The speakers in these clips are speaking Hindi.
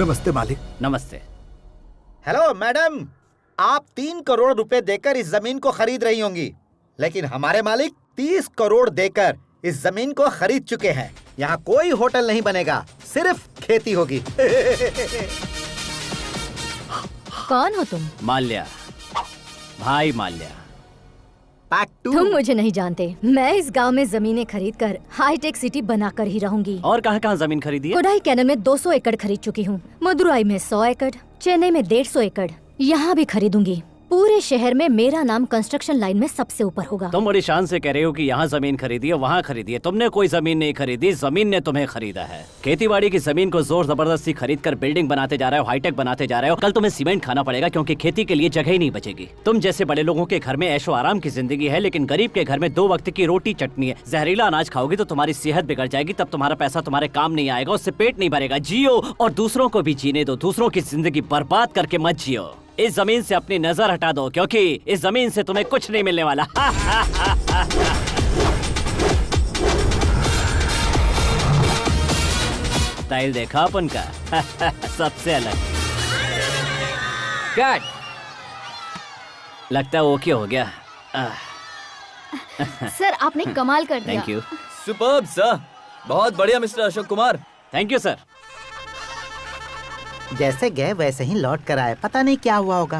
नमस्ते मालिक। नमस्ते। हेलो मैडम, आप 3 करोड़ रुपए देकर इस जमीन को खरीद रही होंगी, लेकिन हमारे मालिक 30 करोड़ देकर इस जमीन को खरीद चुके हैं। यहाँ कोई होटल नहीं बनेगा, सिर्फ खेती होगी। कौन हो तुम? माल्या, भाई माल्या। तुम मुझे नहीं जानते। मैं इस गांव में जमीनें खरीदकर हाईटेक सिटी बनाकर ही रहूंगी। और कहाँ जमीन खरीदी है? कोडाई कैनल में 200 एकड़ खरीद चुकी हूँ, मदुराई में 100 एकड़, चेन्नई में 150 एकड़। यहाँ भी खरीदूंगी। पूरे शहर में मेरा नाम कंस्ट्रक्शन लाइन में सबसे ऊपर होगा। तुम बड़ी शान से कह रहे हो कि यहाँ जमीन खरीदी है, वहाँ खरीदी है। तुमने कोई जमीन नहीं खरीदी, जमीन ने तुम्हें खरीदा है। खेतीबाड़ी की जमीन को जोर जबरदस्ती खरीद कर बिल्डिंग बनाते जा रहे हो, हाईटेक बनाते जा रहे हो। कल तुम्हें सीमेंट खाना पड़ेगा क्योंकि खेती के लिए जगह ही नहीं बचेगी। तुम जैसे बड़े लोगों के घर में ऐशो आराम की जिंदगी है, लेकिन गरीब के घर में 2 वक्त की रोटी चटनी है। जहरीला अनाज खाओगी तो तुम्हारी सेहत बिगड़ जाएगी, तब तुम्हारा पैसा तुम्हारे काम नहीं आएगा, उससे पेट नहीं भरेगा। जियो और दूसरों को भी जीने दो, दूसरों की जिंदगी बर्बाद करके मत जियो। इस जमीन से अपनी नजर हटा दो, क्योंकि इस जमीन से तुम्हें कुछ नहीं मिलने वाला। स्टाइल देखा अपन का? सबसे अलग। कट। लगता है ओके हो गया। सर आपने कमाल कर दिया। Thank you. सुपर्ब सर, बहुत बढ़िया mister Ashok Kumar. Thank you sir. जैसे गए वैसे ही लौट कर आए, पता नहीं क्या हुआ होगा।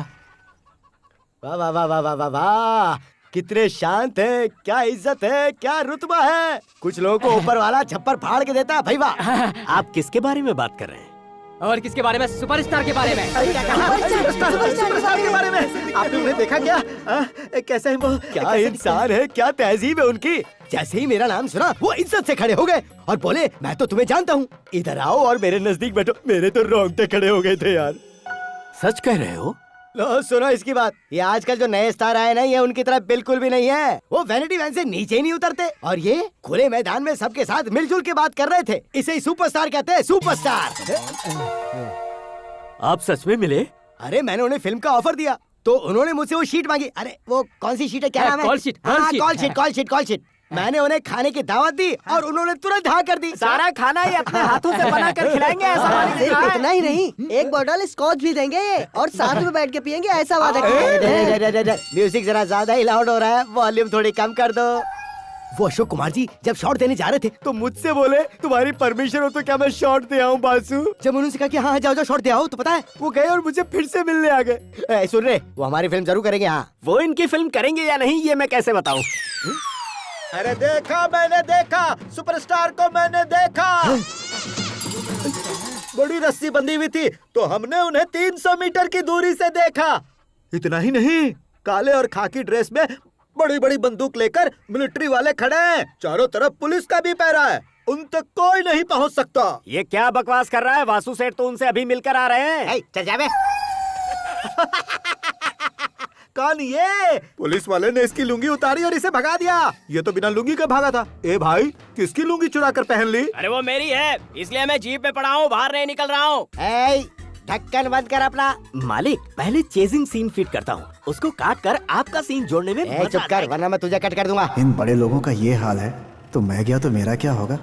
वाह वाह वाह वाह वाह वाह वाह, कितने शांत है, क्या इज्जत है, क्या रुतबा है। कुछ लोगों को ऊपर वाला छप्पर फाड़ के देता है। भाई वाह। आप किसके बारे में बात कर रहे हैं? और किसके बारे में? सुपरस्टार के बारे में। सुपरस्टार के बारे में। आपने उन्हें देखा क्या? कैसे है वो? क्या इंसान है, क्या तहजीब है उनकी। जैसे ही मेरा नाम सुना वो इज्जत से खड़े हो गए और बोले मैं तो तुम्हें जानता हूँ, इधर आओ और मेरे नजदीक बैठो। मेरे तो रोंगटे खड़े हो गए थे यार। सच कह रहे हो? लो सुनो इसकी बात। ये आजकल जो नए स्टार आए ना, ये उनकी तरह बिल्कुल भी नहीं है। वो वैनिटी वैन से नीचे ही नहीं उतरते, और ये खुले मैदान में सबके साथ मिलजुल के बात कर रहे थे। इसे ही सुपरस्टार कहते हैं, सुपरस्टार। आप सच में मिले? अरे मैंने उन्हें फिल्म का ऑफर दिया तो उन्होंने मुझसे वो शीट मांगी। अरे वो कौन सी शीट है, क्या नाम है? Call sheet. Call sheet. मैंने उन्हें खाने की दावत दी और उन्होंने तुरंत हाँ कर दी। सारा खाना ही अपने हाथों से बना कर खिलाएंगे, ऐसा वादा किया है। इतना ही नहीं, एक बोतल स्कॉच भी देंगे और साथ में बैठ के पियेंगे, ऐसा वादा किया। म्यूजिक जरा ज्यादा ही लाउड हो रहा है, वॉल्यूम थोड़ी कम कर दो। वो अशोक कुमार जी जब शॉट देने जा रहे थे तो मुझसे बोले तुम्हारी परमिशन हो तो क्या मैं शॉट दे आऊं बासु। जब उन्होंने कहा कि हाँ जाओ जाओ शॉट दे आओ, तो पता है वो गए और मुझे फिर से मिलने आ गए। सुन रहे, वो हमारी फिल्म जरूर करेंगे। हाँ, वो इनकी फिल्म करेंगे या नहीं ये मैं कैसे बताऊं? अरे देखा, मैंने देखा, सुपरस्टार को मैंने देखा। बड़ी रस्सी बंधी हुई थी तो हमने उन्हें 300 मीटर की दूरी से देखा। इतना ही नहीं, काले और खाकी ड्रेस में बड़ी बड़ी बंदूक लेकर मिलिट्री वाले खड़े हैं। चारों तरफ पुलिस का भी पहरा है, उन तक कोई नहीं पहुंच सकता। ये क्या बकवास कर रहा है? वासु सेठ तो उनसे अभी मिलकर आ रहे हैं। चल जावे। कौन ये? पुलिस वाले ने इसकी लुंगी उतारी और इसे भगा दिया। ये तो बिना लुंगी के भागा था। ए भाई, किसकी लुंगी चुरा कर पहन ली? अरे वो मेरी है, इसलिए मैं जीप में पड़ा हूँ, बाहर नहीं निकल रहा हूँ। ढक्कन बंद कर अपना। मालिक पहले चेजिंग सीन फिट करता हूँ, उसको काट कर आपका सीन जोड़ने में मजा चुप कर, आता है। वरना मैं तुझे कट कर दूंगा। इन बड़े लोगों का ये हाल है तो मैं गया तो मेरा क्या होगा?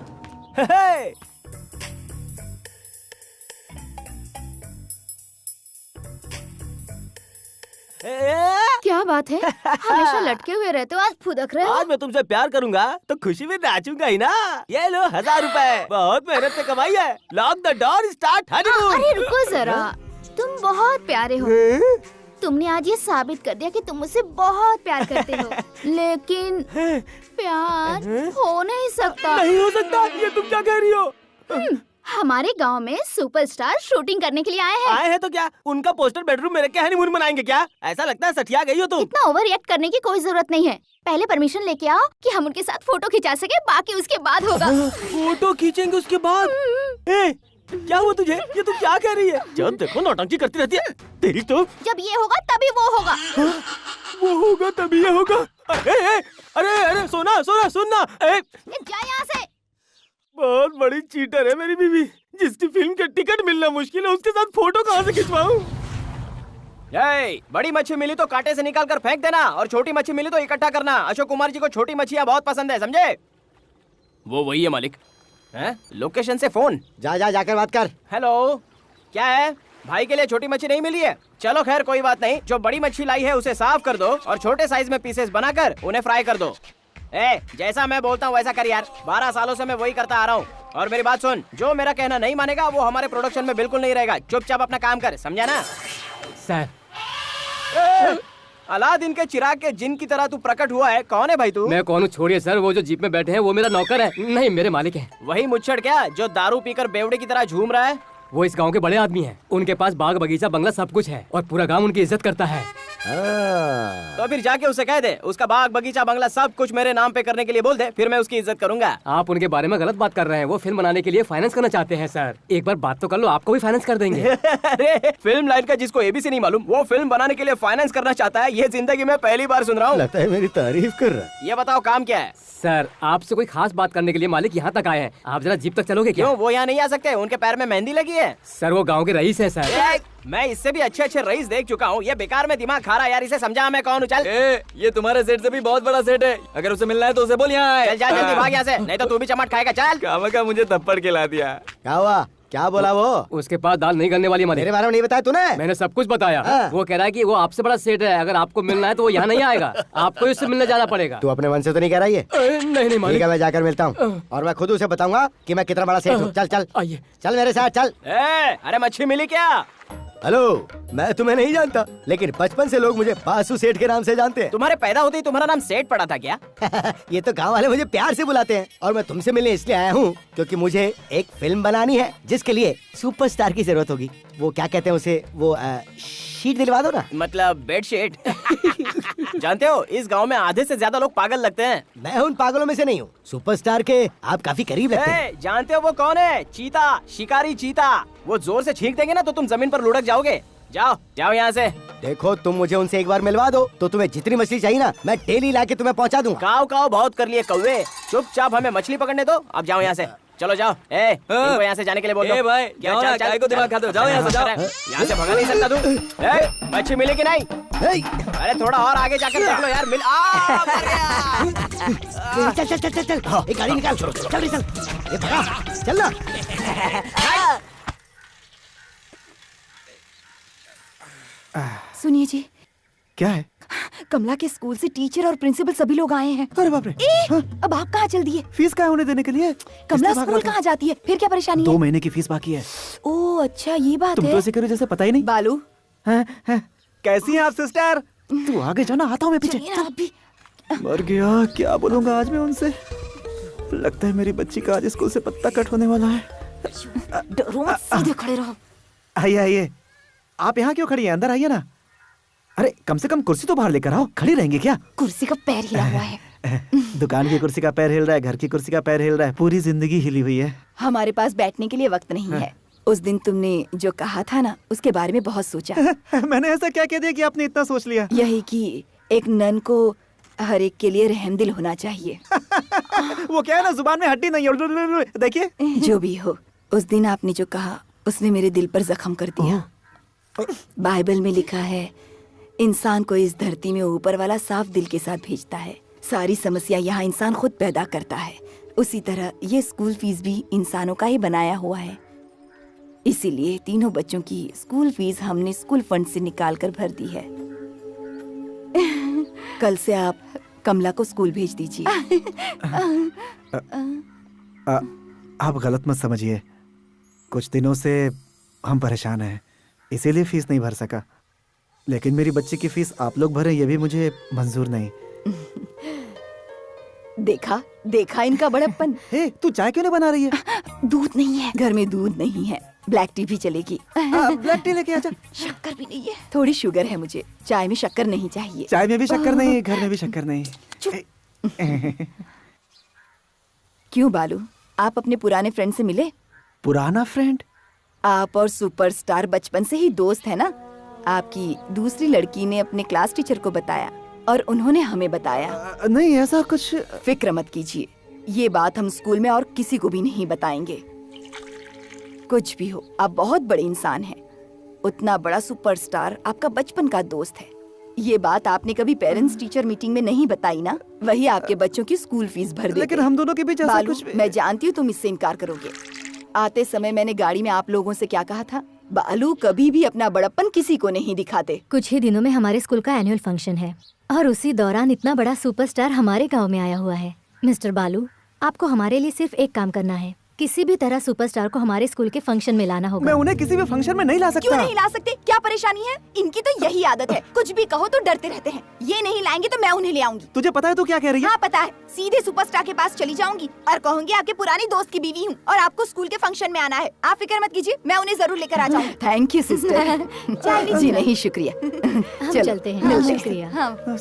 क्या बात है, हमेशा लटके हुए रहते हो, आज फुदक रहे हो। आज मैं तुमसे प्यार करूंगा तो खुशी में नाचूंगा ही ना। ये लो 1000 रुपए, बहुत मेहनत से कमाई है। Lock the door, start honeymoon. अरे रुको जरा, तुम बहुत प्यारे हो। तुमने आज ये साबित कर दिया कि तुम मुझसे बहुत प्यार करते हो, लेकिन प्यार हो नहीं सकता। नहीं हो सकता, ये तुम क्या कह रही हो? हमारे गांव में सुपरस्टार शूटिंग करने के लिए आए हैं। आए हैं तो क्या उनका पोस्टर बेडरूम में रख के हनीमून मनाएंगे क्या? ऐसा लगता है सठिया गई हो तुम। इतना ओवर रिएक्ट करने की कोई जरूरत नहीं है। पहले परमिशन लेके आओ कि हम उनके साथ फोटो खिंचा सके, बाकी उसके बाद होगा। फोटो खींचेंगे उसके बाद? ए, क्या हुआ तुझे? ये तू क्या कह रही है? जब देखो नौटंकी करती रहती है तेरी तो। जब ये होगा तभी वो होगा। वो होगा तभी ये होगा। अरे सोना सुनना। जा यहाँ से। बहुत बड़ी चीटर है मेरी बीवी, जिसकी फिल्म का टिकट मिलना मुश्किल है, उसके साथ फोटो कहाँ से खिंचवाऊं? बड़ी मच्छी मिली तो कांटे से निकाल कर फेंक देना, और छोटी मच्छी मिली तो इकट्ठा करना। अशोक कुमार जी को छोटी मच्छियाँ बहुत पसंद है, समझे? वो वही है मालिक। हैं? लोकेशन से फोन। जाकर बात कर। हेलो, क्या है? भाई के लिए छोटी मच्छी नहीं मिली है? चलो खैर कोई बात नहीं, जो बड़ी मच्छी लाई है उसे साफ कर दो और छोटे साइज में पीसेस बनाकर उन्हें फ्राई कर दो। जैसा मैं बोलता हूँ वैसा कर यार, 12 सालों से मैं वही करता आ रहा हूँ। और मेरी बात सुन, जो मेरा कहना नहीं मानेगा वो हमारे प्रोडक्शन में बिल्कुल नहीं रहेगा। चुपचाप अपना काम कर, समझा ना? सर अलादीन के चिराग के जिन की तरह तू प्रकट हुआ है। कौन है भाई तू? मैं कौन हूँ छोड़िए सर, वो जो जीप में बैठे हैं वो मेरा नौकर है। नहीं, मेरे मालिक है। वही मुच्छड़ क्या जो दारू पीकर बेवड़े की तरह झूम रहा है? वो इस गांव के बड़े आदमी हैं। उनके पास बाग बगीचा बंगला सब कुछ है और पूरा गांव उनकी इज्जत करता है। तो फिर जाके उसे कह दे उसका बाग बगीचा बंगला सब कुछ मेरे नाम पे करने के लिए बोल दे, फिर मैं उसकी इज्जत करूंगा। आप उनके बारे में गलत बात कर रहे हैं। वो फिल्म बनाने के लिए फाइनेंस करना चाहते हैं सर। एक बार बात तो कर लो, आपको भी फाइनेंस कर देंगे। अरे फिल्म लाइन का जिसको एबीसी नहीं मालूम वो फिल्म बनाने के लिए फाइनेंस करना चाहता है, ये जिंदगी में पहली बार सुन रहा हूँ। लगता है मेरी तारीफ कर रहा है। ये बताओ काम क्या है? सर आपसे कोई खास बात करने के लिए मालिक यहाँ तक आए हैं। आप जरा जीप तक चलोगे क्या? क्यों, वो यहाँ नहीं आ सकते? उनके पैर में मेहंदी लगी है। सर वो गाँव के रईस है सर। मैं इससे भी अच्छे अच्छे रईस देख चुका हूँ, ये बेकार में दिमाग खा रहा है यार। इसे समझा मैं कौन हूँ? चल ये तुम्हारे सेट से भी बहुत बड़ा सेट है। अगर उसे मिलना है तो उसे बोल यहाँ आए। चल जा जल्दी भाग यहाँ से, नहीं तो तू भी चमट खाएगा। चल। काम का मुझे थप्पड़ खिला दिया। क्या हुआ? क्या बोला वो? उसके पास दाल नहीं करने वाली मालिक। मेरे बारे में नहीं बताया तूने? मैंने सब कुछ बताया। हाँ। वो कह रहा है कि वो आपसे बड़ा सेठ है, अगर आपको मिलना है तो वो यहाँ नहीं आएगा, आपको उससे मिलने जाना पड़ेगा। तू अपने मन से तो नहीं कह रहा ये? नहीं ठीक मालिक। है, मैं जाकर मिलता हूँ और मैं खुद उसे बताऊंगा कि मैं कितना बड़ा सेठ हूँ। चल चल आइए। चल मेरे साथ चल। अरे मच्छी मिली क्या? हेलो, मैं तुम्हें नहीं जानता लेकिन बचपन से लोग मुझे बासु सेठ के नाम से जानते हैं। तुम्हारे पैदा होते ही तुम्हारा नाम सेठ पड़ा था क्या? ये तो गांव वाले मुझे प्यार से बुलाते हैं और मैं तुमसे मिलने इसलिए आया हूँ क्योंकि मुझे एक फिल्म बनानी है जिसके लिए सुपरस्टार की जरूरत होगी। वो क्या कहते हैं उसे, वो शीट दिलवा दो ना। मतलब बेडशीट। जानते हो इस गांव में आधे से ज्यादा लोग पागल लगते हैं। मैं उन पागलों में से नहीं हूँ। सुपरस्टार के आप काफी करीब लगते हैं। जानते हो वो कौन है? चीता, शिकारी चीता। वो जोर से छींक देंगे ना तो तुम जमीन पर लुढ़क जाओगे। जाओ जाओ यहाँ से। देखो तुम मुझे उनसे एक बार मिलवा दो तो तुम्हें जितनी मछली चाहिए ना मैं डेली लाके तुम्हें पहुँचा दूंगा। काव काव बहुत कर लिए कौवे, चुपचाप हमें मछली पकड़ने दो। अब जाओ यहाँ से, चलो जाओ। इनको यहाँ से जाने के लिए बोल दो। भाई क्या जाओ ना, चल, काय को दिमाग खाते हो? जाओ यहाँ से, जाओ। यहाँ से भगा नहीं सकता तू। मच्छी मिली कि नहीं? अरे थोड़ा और आगे जाकर देख लो यार। मिल मर गया। चल चल चल चल चल, एक गाड़ी निकाल। चल चल चल, भगा चल ना। सुनिए जी, क्या है? कमला के स्कूल से टीचर और प्रिंसिपल सभी लोग आए हैं। अरे बाप रे। अब आप कहाँ चल दिए? फीस कहाँ होने देने के लिए? कमला किसने भाग स्कूल रहा था? कहाँ जाती है? फिर क्या परेशानी 2 है? महीने की फीस बाकी है। ओह अच्छा ये बात तुम है। तो ऐसे करो जैसे पता ही नहीं। बालू कैसी हैं आप सिस्टर? तू आगे जाना, आता हूँ मैं पीछे। चलिए ना आप भी। मर गया, क्या बोलूंगा आज मैं उनसे। लगता है मेरी बच्ची का आज स्कूल से पत्ता कट होने वाला है। डरो मत, सीधे खड़े रहो। आइए आइए। आप यहाँ क्यों खड़ी हैं? अंदर आइए ना। अरे कम से कम कुर्सी तो बाहर लेकर आओ, खड़ी रहेंगे क्या? कुर्सी का पैर हिला हुआ है। दुकान की कुर्सी का पैर हिल रहा है, घर की कुर्सी का पैर हिल रहा है, पूरी जिंदगी हिली हुई है। हमारे पास बैठने के लिए वक्त नहीं है। उस दिन तुमने जो कहा था ना उसके बारे में बहुत सोचा। मैंने ऐसा क्या कह दिया कि आपने इतना सोच लिया? यही कि एक नन को हर एक के लिए रहमदिल होना चाहिए। वो क्या है ना, जुबान में हड्डी नहीं है। देखिए जो भी हो, उस दिन आपने जो कहा उसने मेरे दिल पर जख्म कर दिया। बाइबल में लिखा है इंसान को इस धरती में ऊपर वाला साफ दिल के साथ भेजता है। सारी समस्या यहाँ इंसान खुद पैदा करता है। उसी तरह ये स्कूल फीस भी इंसानों का ही बनाया हुआ है। इसीलिए तीनों बच्चों की स्कूल फीस हमने स्कूल फंड से निकाल कर भर दी है। कल से आप कमला को स्कूल भेज दीजिए। आप गलत मत समझिए। कुछ दिनों से हम परेशान हैं, इसीलिए फीस नहीं भर सका। लेकिन मेरी बच्ची की फीस आप लोग भरें ये भी मुझे मंजूर नहीं। देखा देखा इनका बड़प्पन। हे, तू चाय क्यों नहीं बना रही है? दूध नहीं है घर में, दूध नहीं है। ब्लैक टी भी चलेगी। ब्लैक टी लेके आजा। शक्कर भी नहीं है। थोड़ी शुगर है मुझे, चाय में शक्कर नहीं चाहिए। चाय में भी शक्कर नहीं, घर में भी शक्कर नहीं। क्यों बालू, आप अपने पुराने फ्रेंड से मिले? पुराना फ्रेंड? आप और सुपरस्टार बचपन से ही दोस्त है ना? आपकी दूसरी लड़की ने अपने क्लास टीचर को बताया और उन्होंने हमें बताया। नहीं ऐसा कुछ। फिक्र मत कीजिए, ये बात हम स्कूल में और किसी को भी नहीं बताएंगे। कुछ भी हो, आप बहुत बड़े इंसान हैं। उतना बड़ा सुपरस्टार आपका बचपन का दोस्त है। ये बात आपने कभी पेरेंट्स टीचर मीटिंग में नहीं बताई ना? वही आपके बच्चों की स्कूल फीस भर देते। लेकिन हम दोनों के बीच ऐसा बालू, कुछ भी... मैं जानती हूँ तुम इससे इनकार करोगे। आते समय मैंने गाड़ी में आप लोगों से क्या कहा था? बालू कभी भी अपना बड़प्पन किसी को नहीं दिखाते। कुछ ही दिनों में हमारे स्कूल का एनुअल फंक्शन है और उसी दौरान इतना बड़ा सुपरस्टार हमारे गांव में आया हुआ है। मिस्टर बालू, आपको हमारे लिए सिर्फ एक काम करना है। किसी भी तरह सुपरस्टार को हमारे स्कूल के फंक्शन में लाना मैं होगा। उन्हें किसी भी फंक्शन में नहीं ला क्यों सकता। नहीं ला सकते? क्या परेशानी है? इनकी तो यही आदत है, कुछ भी कहो तो डरते रहते हैं। ये नहीं लाएंगे तो मैं उन्हें ले आऊंगी। तुझे पता है तू क्या कह रही है? हाँ पता है, सीधे सुपरस्टार के पास चली जाऊंगी और कहूंगी आपके पुरानी दोस्त की बीवी हूँ और आपको स्कूल के फंक्शन में आना है। आप फिक्र मत कीजिए, मैं उन्हें जरूर लेकर आ जाऊंगी। Thank you sister. चाय लीजिए। नहीं शुक्रिया। हम चलो, चलते हैं। मिलते हैं। शुक्रिया। हाँ।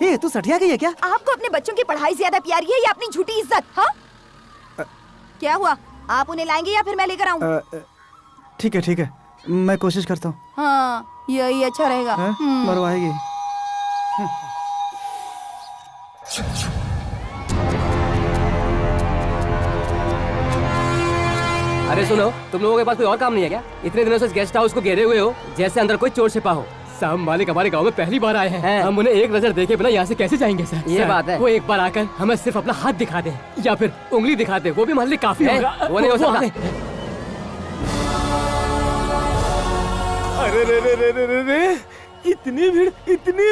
ये तू सठिया गई है क्या? आपको अपने बच्चों की पढ़ाई ज्यादा प्यारी है या अपनी झूठी इज्जत? हाँ क्या हुआ? आप उन्हें लाएंगे या फिर मैं लेकर आऊँ? ठीक है ठीक है, मैं कोशिश करता हूँ। हाँ यही अच्छा रहेगा। मरवाएगी। अरे सुनो, तुम लोगों के पास कोई और काम नहीं है क्या? इतने दिनों से इस गेस्ट हाउस को घेरे हुए हो जैसे अंदर कोई चोर छिपा हो। साहब मालिक हमारे गांव में पहली बार आए हैं। हम उन्हें एक नजर देखे बिना यहाँ से कैसे जाएंगे सर? ये बात है। वो एक बार आकर हमें सिर्फ अपना हाथ दिखा दे या फिर उंगली दिखा दे, वो भी हमारे लिए काफी होगा। वो नहीं हो सकता। अरे रे रे रे रे रे रे, इतनी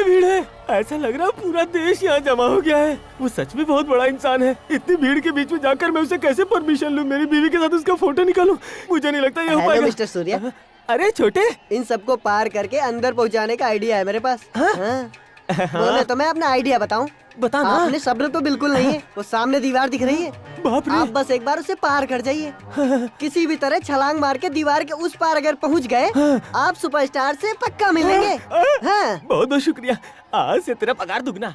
भीड़ है। ऐसा लग रहा है पूरा देश यहाँ जमा हो गया है। वो सच में बहुत बड़ा इंसान है। इतनी भीड़ के बीच में जाकर मैं उसे कैसे परमिशन लूँ? मेरी बीवी के साथ उसका फोटो निकालूं? मुझे नहीं लगता ये हो हेलो पाएगा। मिस्टर सूर्या, अरे छोटे, इन सबको पार करके अंदर पहुंचाने का आइडिया है मेरे पास। हाँ। बोले तो मैं अपना आइडिया बताऊं? बता ना। आपने सब्र तो बिल्कुल नहीं है। वो सामने दीवार दिख रही है, बाप रे। आप बस एक बार उसे पार कर जाइए। किसी भी तरह छलांग मार के दीवार के उस पार अगर पहुंच गए, आप सुपरस्टार से पक्का मिलेंगे। हाँ। बहुत बहुत शुक्रिया। आज से तेरा पगार दुगना।